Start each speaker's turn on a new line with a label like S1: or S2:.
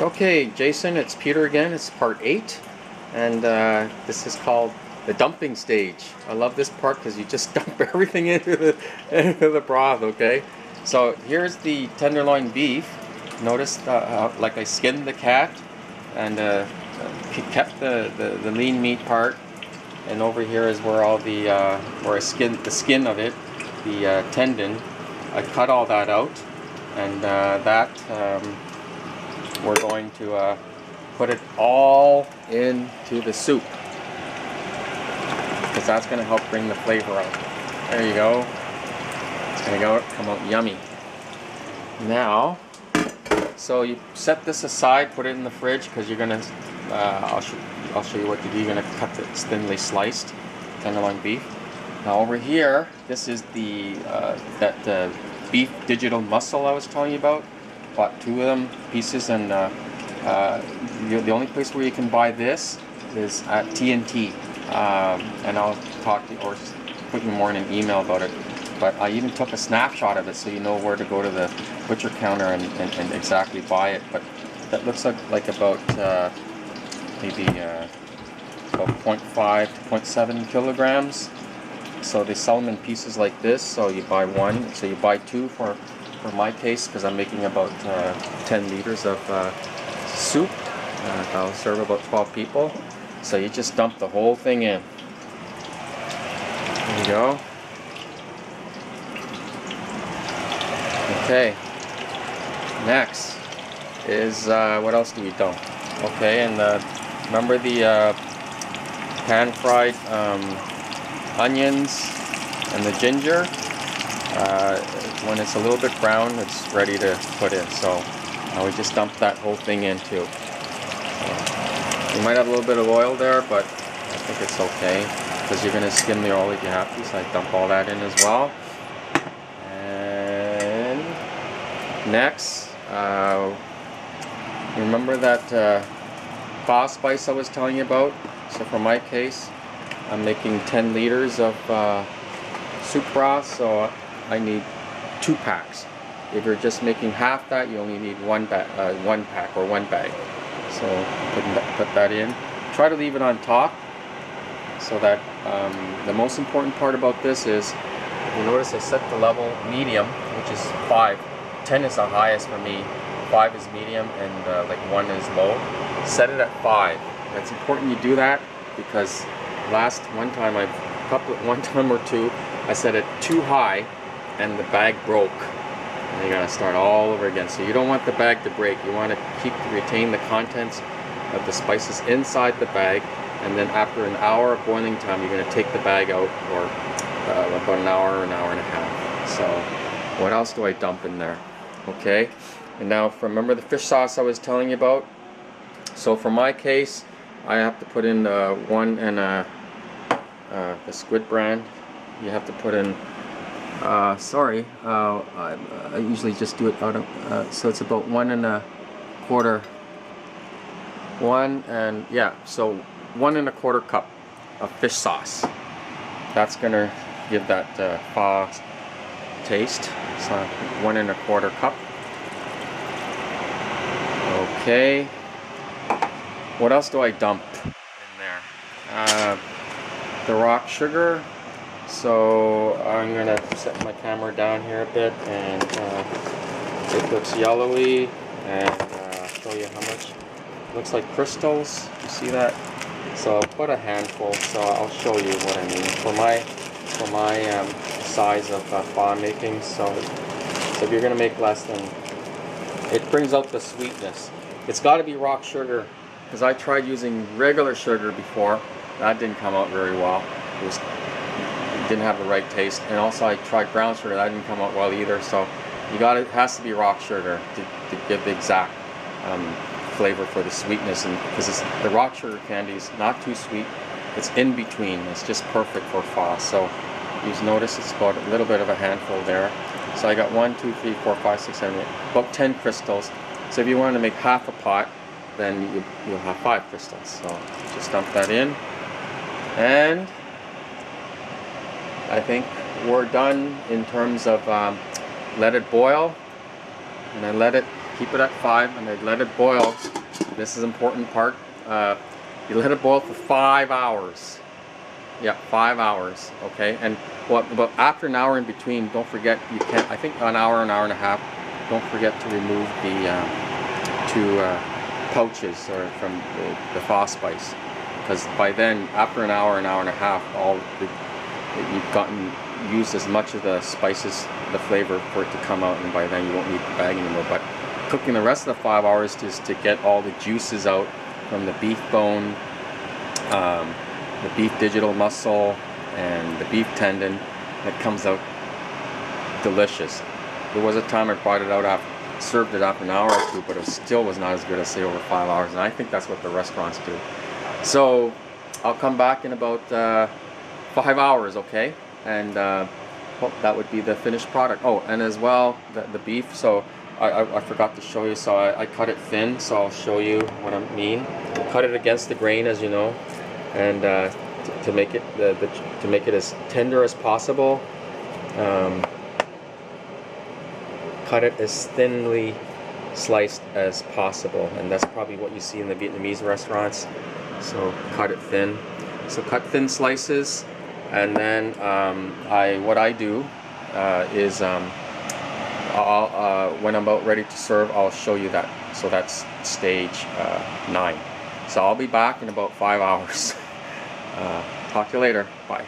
S1: Okay, Jason, it's Peter again. It's part 8, and this is called the dumping stage. I love this part because you just dump everything into the broth, okay? So here's the tenderloin beef. Notice like I skinned the cat and kept the lean meat part, and over here is where all the where I skinned the skin of it, the tendon. I cut all that out, and we're going to put it all into the soup because that's going to help bring the flavor out. There you go. It's going to come out yummy. Now, so you set this aside, put it in the fridge because you're going to, I'll show you what to do. You're going to cut it thinly sliced tenderloin beef. Now over here, this is the beef digital muscle I was telling you about. Bought 2 of them pieces, and the only place where you can buy this is at TNT, and I'll talk to you or put you more in an email about it. But I even took a snapshot of it so you know where to go to the butcher counter and exactly buy it. But that looks like about maybe about 0.5 to 0.7 kilograms. So they sell them in pieces like this. So you buy 1. So you buy 2 for my case, because I'm making about 10 liters of soup. I'll serve about 12 people. So you just dump the whole thing in. There you go. Okay. Next is what else do we dump? Okay, and remember the pan-fried onions and the ginger? When it's a little bit brown, it's ready to put in. So we just dump that whole thing in too. So, you might have a little bit of oil there, but I think it's okay because you're going to skim the oil if you have to. So I dump all that in as well. And next, remember that pho spice I was telling you about? So for my case, I'm making 10 liters of soup broth, so I need 2 packs. If you're just making half that, you only need one pack or 1 bag. So put that in. Try to leave it on top, so that the most important part about this is, if you notice, I set the level medium, which is 5. 10 is the highest for me. 5 is medium, and like 1 is low. Set it at 5. That's important you do that, because one time or two, I set it too high, and the bag broke. And you gotta start all over again. So you don't want the bag to break. You want to retain the contents of the spices inside the bag, and then after an hour of boiling time, you're gonna take the bag out, or about an hour and a half. So what else do I dump in there? Okay, and now remember the fish sauce I was telling you about? So for my case, I have to put in one and the squid brand. You have to put in, I usually just do it out of, so it's about 1 1/4, so 1 1/4 cup of fish sauce. That's gonna give that pho taste. So 1 1/4 cup. Okay. What else do I dump in there? The rock sugar. So I'm gonna set my camera down here a bit, and it looks yellowy, and show you how much. It looks like crystals. You see that? So I'll put a handful. So I'll show you what I mean for my size of pho making. So if you're gonna make less, than it brings out the sweetness. It's got to be rock sugar, because I tried using regular sugar before. That didn't come out very well. It didn't have the right taste, and also I tried brown sugar. That didn't come out well either. So it has to be rock sugar to give the exact flavor for the sweetness, and because the rock sugar candy is not too sweet. It's in between. It's just perfect for pho. So you notice it's about a little bit of a handful there. So I got 1, 2, 3, 4, 5, 6, 7, 8, about 10 crystals. So if you want to make half a pot, then you'll have 5 crystals. So just dump that in, and I think we're done in terms of let it boil, and I let it keep it at 5, and I let it boil. This is important part. You let it boil for 5 hours. Yeah, 5 hours. Okay, and but after an hour in between, don't forget you can't. I think an hour and a half. Don't forget to remove the two pouches or from the Spice, because by then, after an hour and a half, you've gotten used as much of the spices, the flavor for it to come out, and by then you won't need the bag anymore. But cooking the rest of the 5 hours is to get all the juices out from the beef bone, the beef digital muscle, and the beef tendon. It comes out delicious. There was a time I brought it out after, served it after an hour or two, but it still was not as good as say over 5 hours, and I think that's what the restaurants do. So I'll come back in about 5 hours, okay? And well, that would be the finished product. Oh, and as well, the beef, so I forgot to show you, so I cut it thin, so I'll show you what I mean. Cut it against the grain, as you know, and to make it to make it as tender as possible. Cut it as thinly sliced as possible, and that's probably what you see in the Vietnamese restaurants. So cut it thin. So cut thin slices, and then what I do is when I'm about ready to serve, I'll show you that. So that's stage 9. So I'll be back in about 5 hours. Talk to you later. Bye.